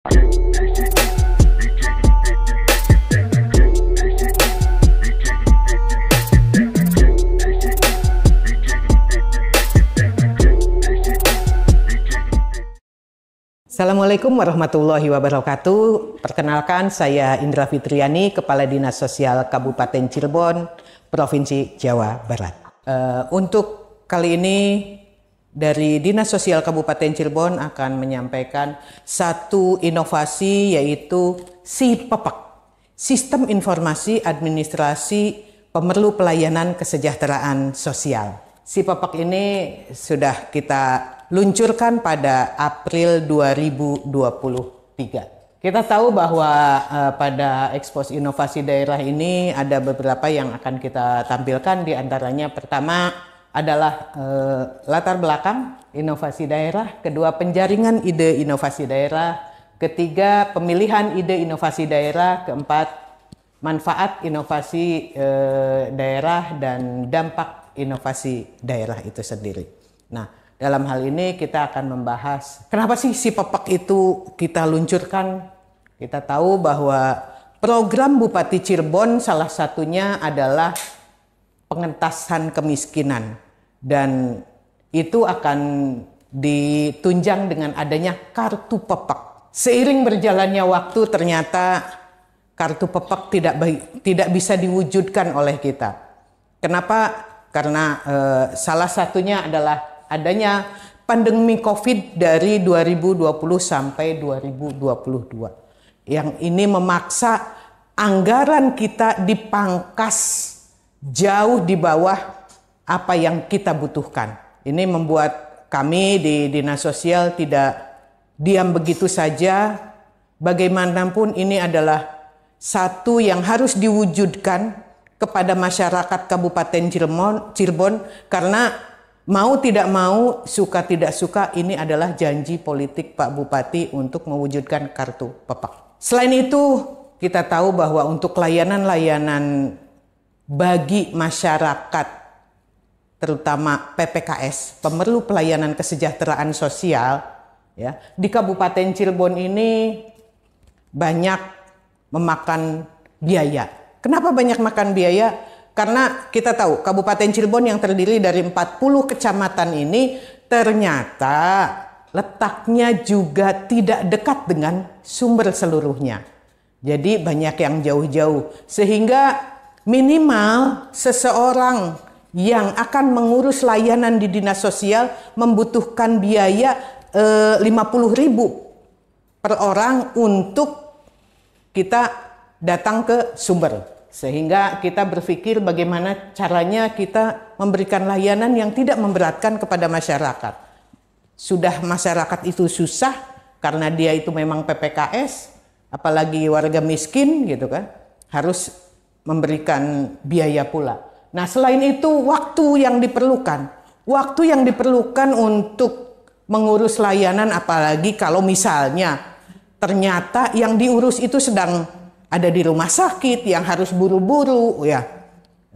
Assalamualaikum warahmatullahi wabarakatuh. Perkenalkan, saya Indra Fitriani, Kepala Dinas Sosial Kabupaten Cirebon, Provinsi Jawa Barat. Untuk kali ini dari Dinas Sosial Kabupaten Cirebon akan menyampaikan satu inovasi, yaitu SIPEPAK, Sistem Informasi Administrasi Pemerlu Pelayanan Kesejahteraan Sosial. SIPEPAK ini sudah kita luncurkan pada April 2023. Kita tahu bahwa pada Expos Inovasi Daerah ini ada beberapa yang akan kita tampilkan. Di antaranya pertama adalah latar belakang inovasi daerah, kedua penjaringan ide inovasi daerah, ketiga pemilihan ide inovasi daerah, keempat manfaat inovasi daerah dan dampak inovasi daerah itu sendiri. Nah, dalam hal ini kita akan membahas kenapa sih SIPEPAK itu kita luncurkan. Kita tahu bahwa program Bupati Cirebon salah satunya adalah pengentasan kemiskinan. Dan itu akan ditunjang dengan adanya kartu PEPAK. Seiring berjalannya waktu ternyata kartu PEPAK tidak bisa diwujudkan oleh kita. Kenapa? Karena salah satunya adalah adanya pandemi COVID dari 2020 sampai 2022. Yang ini memaksa anggaran kita dipangkas jauh di bawah apa yang kita butuhkan. Ini membuat kami di Dinas Sosial tidak diam begitu saja. Bagaimanapun ini adalah satu yang harus diwujudkan kepada masyarakat Kabupaten Cirebon karena mau tidak mau, suka tidak suka, ini adalah janji politik Pak Bupati untuk mewujudkan kartu PEPAK. Selain itu, kita tahu bahwa untuk layanan-layanan bagi masyarakat, terutama PPKS, Pemerlu Pelayanan Kesejahteraan Sosial, ya, di Kabupaten Cirebon ini banyak memakan biaya. Kenapa banyak makan biaya? Karena kita tahu Kabupaten Cirebon yang terdiri dari 40 kecamatan ini ternyata letaknya juga tidak dekat dengan sumber seluruhnya. Jadi banyak yang jauh-jauh. Sehingga minimal seseorang yang akan mengurus layanan di Dinas Sosial membutuhkan biaya 50.000 per orang untuk kita datang ke sumber. Sehingga kita berpikir bagaimana caranya kita memberikan layanan yang tidak memberatkan kepada masyarakat. Sudah masyarakat itu susah karena dia itu memang PPKS, apalagi warga miskin gitu kan, harus memberikan biaya pula. Nah, selain itu waktu yang diperlukan untuk mengurus layanan, apalagi kalau misalnya ternyata yang diurus itu sedang ada di rumah sakit yang harus buru-buru, ya.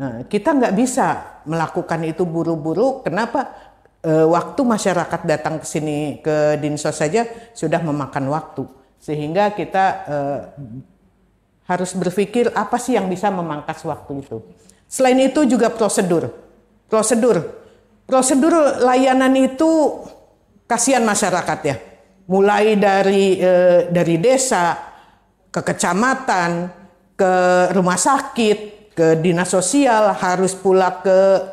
Nah, kita nggak bisa melakukan itu buru-buru. Kenapa? Waktu masyarakat datang ke sini ke Dinsos saja sudah memakan waktu. Sehingga kita harus berpikir apa sih yang bisa memangkas waktu itu. Selain itu juga prosedur layanan itu kasihan masyarakat ya. Mulai dari desa ke kecamatan, ke rumah sakit, ke dinas sosial, harus pula ke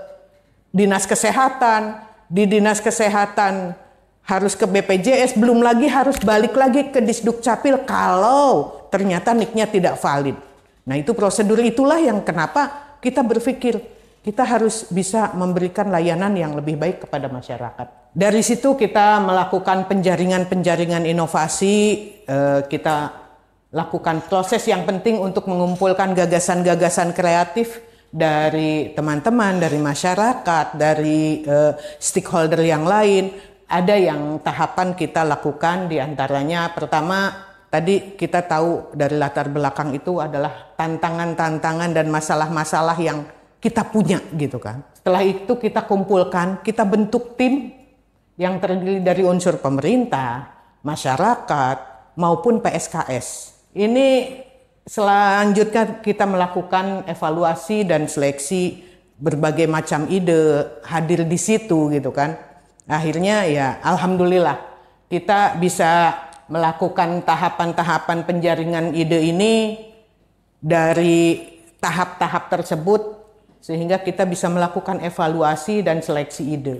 dinas kesehatan, di dinas kesehatan harus ke BPJS, belum lagi harus balik lagi ke Disduk Capil kalau ternyata NIK-nya tidak valid. Nah, itu prosedur itulah yang kenapa kita berpikir kita harus bisa memberikan layanan yang lebih baik kepada masyarakat. Dari situ kita melakukan penjaringan inovasi, kita lakukan proses yang penting untuk mengumpulkan gagasan-gagasan kreatif dari teman-teman, dari masyarakat, dari stakeholder yang lain. Ada yang tahapan kita lakukan, diantaranya pertama tadi kita tahu dari latar belakang itu adalah tantangan-tantangan dan masalah-masalah yang kita punya gitu kan. Setelah itu kita kumpulkan, kita bentuk tim yang terdiri dari unsur pemerintah, masyarakat, maupun PSKS. Ini selanjutnya kita melakukan evaluasi dan seleksi berbagai macam ide hadir di situ gitu kan. Akhirnya ya alhamdulillah kita bisa melakukan tahapan-tahapan penjaringan ide ini dari tahap-tahap tersebut sehingga kita bisa melakukan evaluasi dan seleksi ide.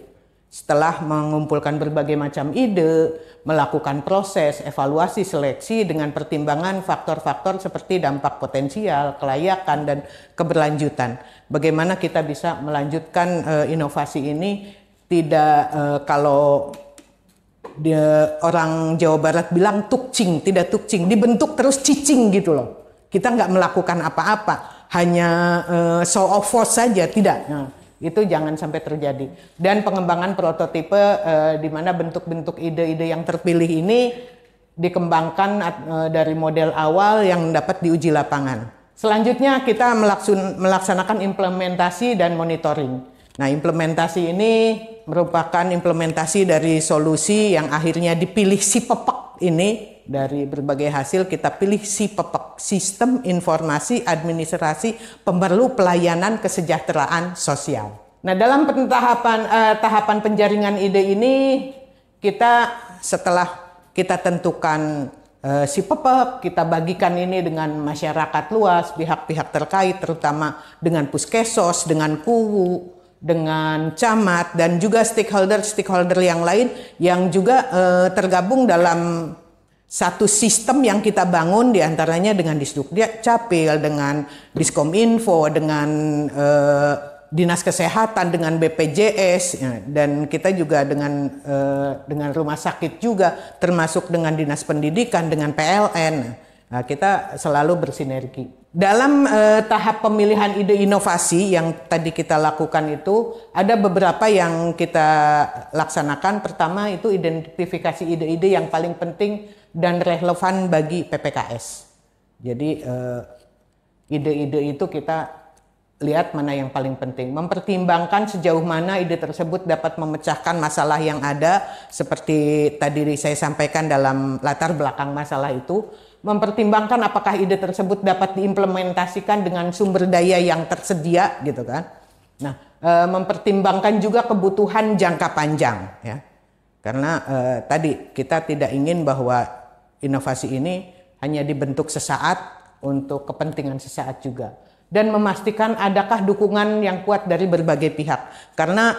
Setelah mengumpulkan berbagai macam ide, melakukan proses evaluasi seleksi dengan pertimbangan faktor-faktor seperti dampak potensial, kelayakan, dan keberlanjutan. Bagaimana kita bisa melanjutkan inovasi ini tidak kalau orang Jawa Barat bilang tukcing, tidak tukcing, dibentuk terus cicing gitu loh. Kita nggak melakukan apa-apa, hanya show of force saja, tidak. Nah, itu jangan sampai terjadi. Dan pengembangan prototipe di mana bentuk-bentuk ide-ide yang terpilih ini dikembangkan dari model awal yang dapat diuji lapangan. Selanjutnya kita melaksanakan implementasi dan monitoring. Nah, implementasi ini merupakan implementasi dari solusi yang akhirnya dipilih si pepek ini. Dari berbagai hasil kita pilih si pepek, Sistem Informasi Administrasi Pemerlu Pelayanan Kesejahteraan Sosial. Nah, dalam tahapan penjaringan ide ini kita setelah kita tentukan si pepek, kita bagikan ini dengan masyarakat luas, pihak-pihak terkait terutama dengan Puskesos, dengan KUWU, dengan camat dan juga stakeholder yang lain yang juga tergabung dalam satu sistem yang kita bangun diantaranya dengan Disdukcapil, dengan Diskominfo, dengan Dinas Kesehatan, dengan BPJS, ya, dan kita juga dengan rumah sakit juga, termasuk dengan Dinas Pendidikan, dengan PLN. Nah, kita selalu bersinergi. Dalam tahap pemilihan ide inovasi yang tadi kita lakukan itu, ada beberapa yang kita laksanakan. Pertama itu identifikasi ide-ide yang paling penting dan relevan bagi PPKS. Jadi ide-ide itu kita lihat mana yang paling penting. Mempertimbangkan sejauh mana ide tersebut dapat memecahkan masalah yang ada. Seperti tadi saya sampaikan dalam latar belakang masalah itu. Mempertimbangkan apakah ide tersebut dapat diimplementasikan dengan sumber daya yang tersedia gitu kan. Nah, mempertimbangkan juga kebutuhan jangka panjang ya. Karena tadi kita tidak ingin bahwa inovasi ini hanya dibentuk sesaat untuk kepentingan sesaat juga. Dan memastikan adakah dukungan yang kuat dari berbagai pihak. Karena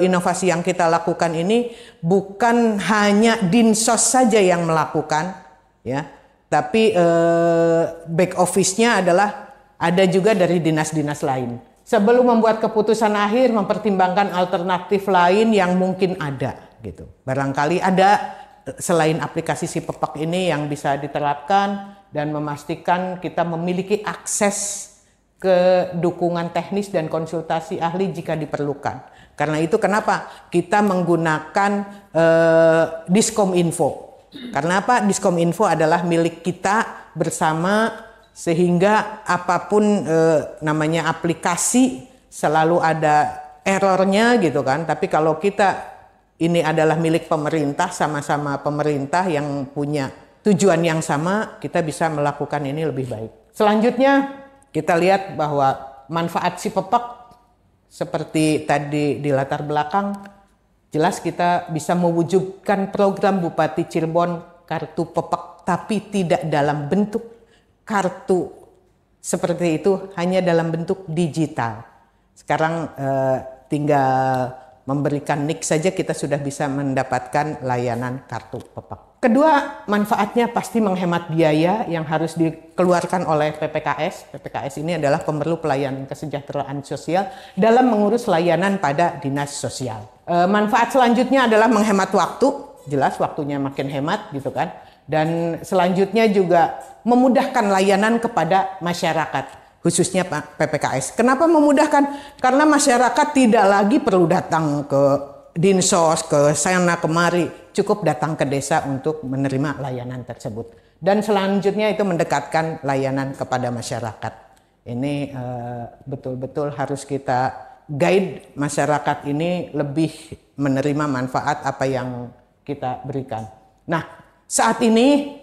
inovasi yang kita lakukan ini bukan hanya Dinsos saja yang melakukan, ya, tapi back office-nya adalah ada juga dari dinas-dinas lain. Sebelum membuat keputusan akhir, mempertimbangkan alternatif lain yang mungkin ada, gitu. Barangkali ada selain aplikasi si pepek ini yang bisa diterapkan dan memastikan kita memiliki akses ke dukungan teknis dan konsultasi ahli jika diperlukan. Karena itu kenapa kita menggunakan Diskominfo. Karena apa? Diskominfo adalah milik kita bersama sehingga apapun namanya aplikasi selalu ada errornya gitu kan. Tapi kalau kita ini adalah milik pemerintah, sama-sama pemerintah yang punya tujuan yang sama, kita bisa melakukan ini lebih baik. Selanjutnya kita lihat bahwa manfaat si pepek seperti tadi di latar belakang, jelas kita bisa mewujudkan program Bupati Cirebon kartu pepek, tapi tidak dalam bentuk kartu seperti itu, hanya dalam bentuk digital. Sekarang tinggal memberikan nik saja kita sudah bisa mendapatkan layanan kartu pepek. Kedua, manfaatnya pasti menghemat biaya yang harus dikeluarkan oleh PPKS. PPKS ini adalah Pemerlu Pelayanan Kesejahteraan Sosial dalam mengurus layanan pada dinas sosial. Manfaat selanjutnya adalah menghemat waktu, jelas waktunya makin hemat gitu kan. Dan selanjutnya juga memudahkan layanan kepada masyarakat. Khususnya PPKS. Kenapa memudahkan? Karena masyarakat tidak lagi perlu datang ke Dinsos, ke sana kemari, cukup datang ke desa untuk menerima layanan tersebut. Dan selanjutnya itu mendekatkan layanan kepada masyarakat. Ini betul-betul harus kita guide masyarakat ini lebih menerima manfaat apa yang kita berikan. Nah, saat ini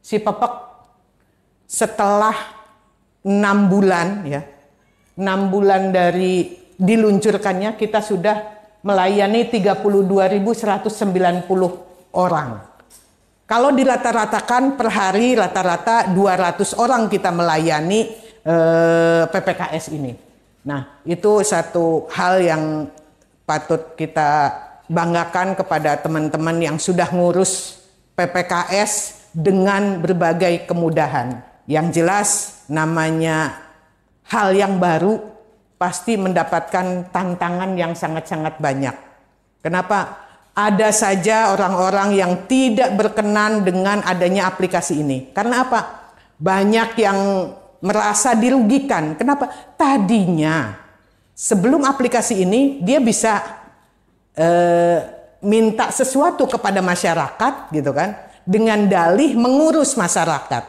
Si Pepek setelah 6 bulan ya, 6 bulan dari diluncurkannya, kita sudah melayani 32.190 orang. Kalau dirata-ratakan per hari rata-rata 200 orang kita melayani PPKS ini. Nah, itu satu hal yang patut kita banggakan kepada teman-teman yang sudah ngurus PPKS dengan berbagai kemudahan. Yang jelas namanya hal yang baru pasti mendapatkan tantangan yang sangat-sangat banyak. Kenapa? Ada saja orang-orang yang tidak berkenan dengan adanya aplikasi ini. Karena apa? Banyak yang merasa dirugikan. Kenapa? Tadinya sebelum aplikasi ini dia bisa minta sesuatu kepada masyarakat gitu kan, dengan dalih mengurus masyarakat.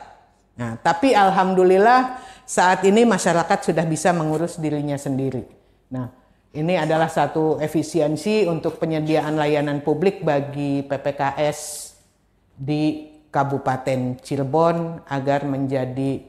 Nah, tapi alhamdulillah saat ini masyarakat sudah bisa mengurus dirinya sendiri. Nah, ini adalah satu efisiensi untuk penyediaan layanan publik bagi PPKS di Kabupaten Cirebon agar menjadi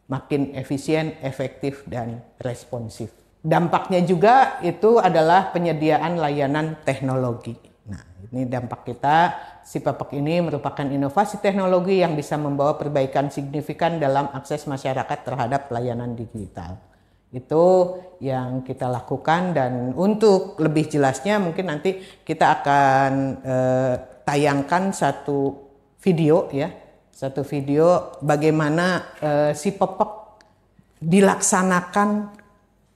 makin efisien, efektif, dan responsif. Dampaknya juga itu adalah penyediaan layanan teknologi. Nah, ini dampak kita. Si Pepek ini merupakan inovasi teknologi yang bisa membawa perbaikan signifikan dalam akses masyarakat terhadap layanan digital. Itu yang kita lakukan, dan untuk lebih jelasnya mungkin nanti kita akan tayangkan satu video ya. Satu video bagaimana si Pepek dilaksanakan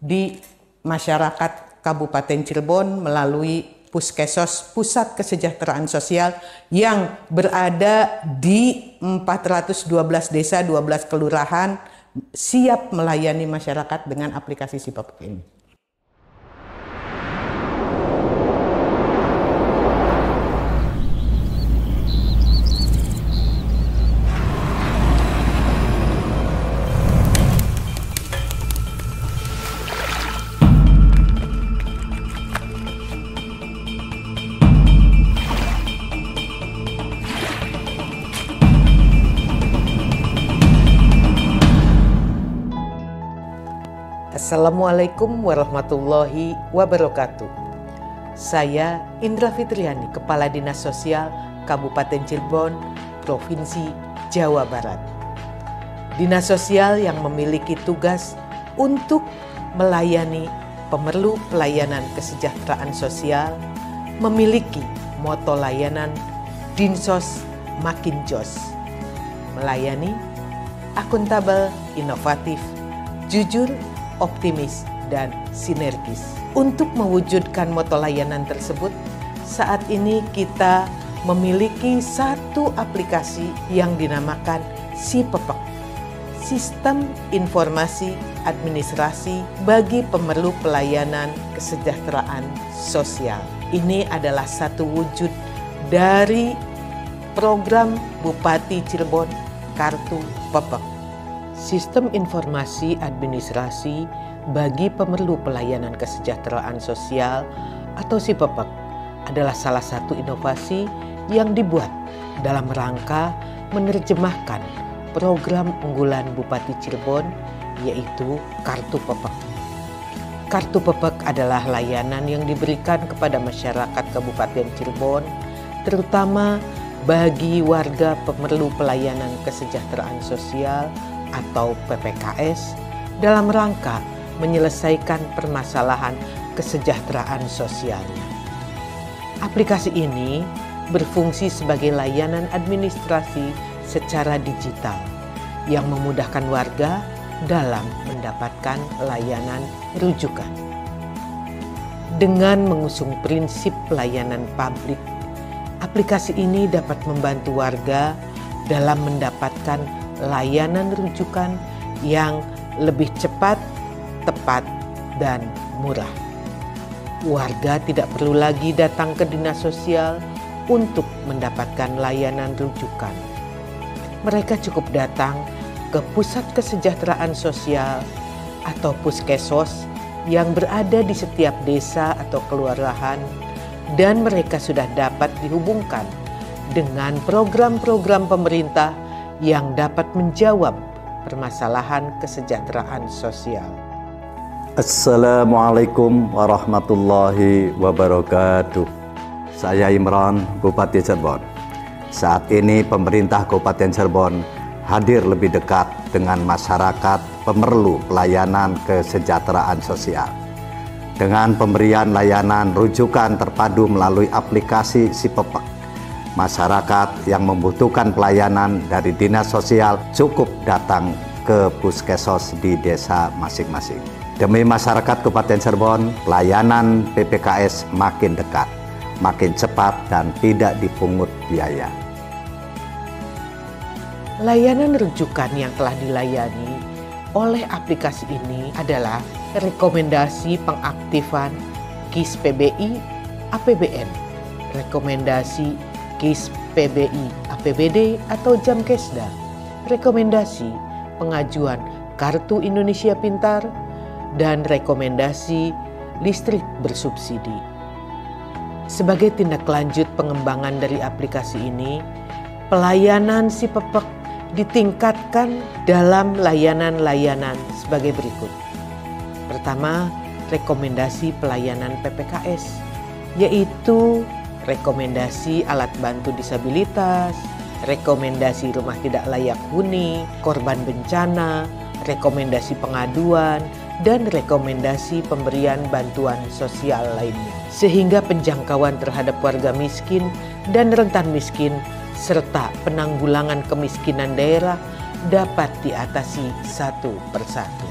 di masyarakat Kabupaten Cirebon melalui Puskesos, Pusat Kesejahteraan Sosial, yang berada di 412 desa, 12 kelurahan, siap melayani masyarakat dengan aplikasi si Pepek ini. Assalamualaikum warahmatullahi wabarakatuh. Saya Indra Fitriani, Kepala Dinas Sosial Kabupaten Cirebon, Provinsi Jawa Barat. Dinas Sosial yang memiliki tugas untuk melayani pemerlu pelayanan kesejahteraan sosial memiliki moto layanan Dinsos Makin Jos. Melayani, akuntabel, inovatif, jujur, optimis, dan sinergis. Untuk mewujudkan moto layanan tersebut, saat ini kita memiliki satu aplikasi yang dinamakan Si Pepek, Sistem Informasi Administrasi bagi Pemerlu Pelayanan Kesejahteraan Sosial. Ini adalah satu wujud dari program Bupati Cirebon Kartu Pepek. Sistem Informasi Administrasi bagi Pemerlu Pelayanan Kesejahteraan Sosial atau Si Pepek adalah salah satu inovasi yang dibuat dalam rangka menerjemahkan program unggulan Bupati Cirebon, yaitu Kartu Pepek. Kartu Pepek adalah layanan yang diberikan kepada masyarakat Kabupaten Cirebon, terutama bagi warga pemerlu pelayanan kesejahteraan sosial atau PPKS dalam rangka menyelesaikan permasalahan kesejahteraan sosialnya. Aplikasi ini berfungsi sebagai layanan administrasi secara digital yang memudahkan warga dalam mendapatkan layanan rujukan. Dengan mengusung prinsip pelayanan publik, aplikasi ini dapat membantu warga dalam mendapatkan layanan rujukan yang lebih cepat, tepat, dan murah. Warga tidak perlu lagi datang ke dinas sosial untuk mendapatkan layanan rujukan. Mereka cukup datang ke Pusat Kesejahteraan Sosial atau Puskesos yang berada di setiap desa atau kelurahan, dan mereka sudah dapat dihubungkan dengan program-program pemerintah yang dapat menjawab permasalahan kesejahteraan sosial. Assalamualaikum warahmatullahi wabarakatuh. Saya Imran, Bupati Cirebon. Saat ini pemerintah Kabupaten Cirebon hadir lebih dekat dengan masyarakat pemerlu pelayanan kesejahteraan sosial. Dengan pemberian layanan rujukan terpadu melalui aplikasi SIPEPEK, masyarakat yang membutuhkan pelayanan dari dinas sosial cukup datang ke puskesmas di desa masing-masing. Demi masyarakat Kabupaten Cirebon, pelayanan PPKS makin dekat, makin cepat dan tidak dipungut biaya. Layanan rujukan yang telah dilayani oleh aplikasi ini adalah rekomendasi pengaktifan KIS PBI APBN, rekomendasi KIS PBI APBD atau Jamkesda, rekomendasi pengajuan Kartu Indonesia Pintar, dan rekomendasi listrik bersubsidi. Sebagai tindak lanjut pengembangan dari aplikasi ini, pelayanan SIPEPEK ditingkatkan dalam layanan-layanan sebagai berikut. Pertama, rekomendasi pelayanan PPKS, yaitu rekomendasi alat bantu disabilitas, rekomendasi rumah tidak layak huni, korban bencana, rekomendasi pengaduan, dan rekomendasi pemberian bantuan sosial lainnya. Sehingga penjangkauan terhadap warga miskin dan rentan miskin serta penanggulangan kemiskinan daerah dapat diatasi satu persatu.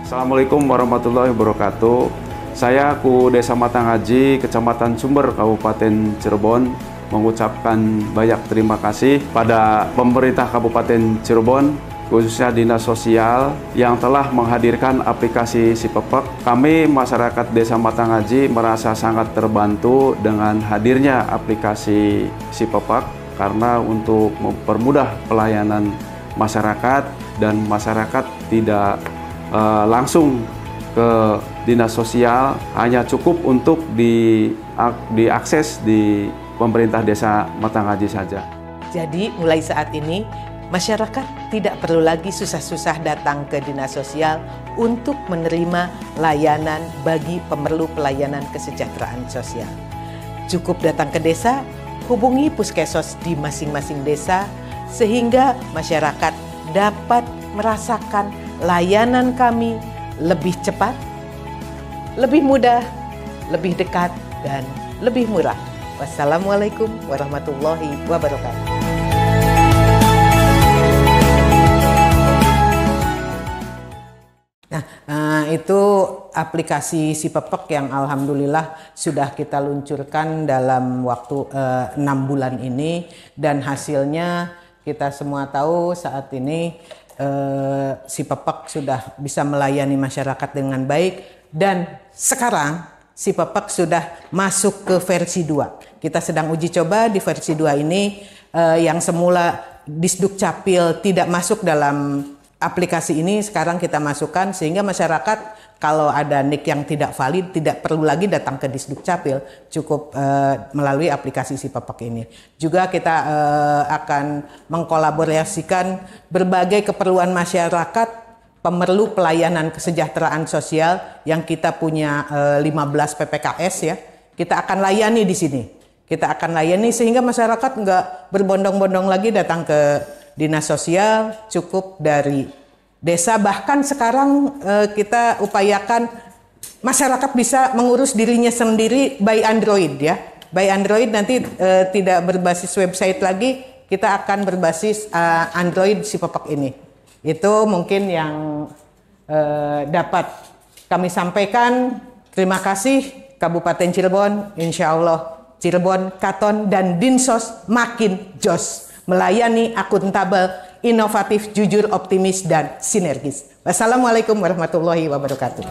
Assalamualaikum warahmatullahi wabarakatuh. Saya Ku Desa Matanghaji, Kecamatan Sumber, Kabupaten Cirebon, mengucapkan banyak terima kasih pada pemerintah Kabupaten Cirebon, khususnya Dinas Sosial yang telah menghadirkan aplikasi SIPEPEK. Kami masyarakat Desa Matanghaji merasa sangat terbantu dengan hadirnya aplikasi SIPEPEK karena untuk mempermudah pelayanan masyarakat dan masyarakat tidak langsung ke Dinas Sosial, hanya cukup untuk diakses di pemerintah Desa Matanghaji saja. Jadi mulai saat ini masyarakat tidak perlu lagi susah-susah datang ke Dinas Sosial untuk menerima layanan bagi pemerlu pelayanan kesejahteraan sosial. Cukup datang ke desa, hubungi puskesmas di masing-masing desa, sehingga masyarakat dapat merasakan layanan kami lebih cepat, lebih mudah, lebih dekat, dan lebih murah. Wassalamualaikum warahmatullahi wabarakatuh. Nah, itu aplikasi SIPEPEK yang alhamdulillah sudah kita luncurkan dalam waktu 6 bulan ini, dan hasilnya kita semua tahu saat ini SIPEPEK sudah bisa melayani masyarakat dengan baik, dan sekarang SIPEPEK sudah masuk ke versi 2. Kita sedang uji coba di versi 2 ini yang semula Disduk Capil tidak masuk dalam aplikasi ini, sekarang kita masukkan sehingga masyarakat kalau ada NIK yang tidak valid tidak perlu lagi datang ke Disduk Capil, cukup melalui aplikasi SIPEPEK ini. Juga kita akan mengkolaborasikan berbagai keperluan masyarakat pemerlu pelayanan kesejahteraan sosial yang kita punya 15 PPKS ya. Kita akan layani di sini. Kita akan layani sehingga masyarakat nggak berbondong-bondong lagi datang ke Dinas Sosial, cukup dari desa. Bahkan sekarang kita upayakan masyarakat bisa mengurus dirinya sendiri by Android ya. By Android nanti tidak berbasis website lagi, kita akan berbasis Android SIPEPEK ini. Itu mungkin yang dapat kami sampaikan. Terima kasih Kabupaten Cirebon, insya Allah Cirebon, Katon, dan Dinsos makin jos melayani, akuntabel, inovatif, jujur, optimis, dan sinergis. Wassalamualaikum warahmatullahi wabarakatuh.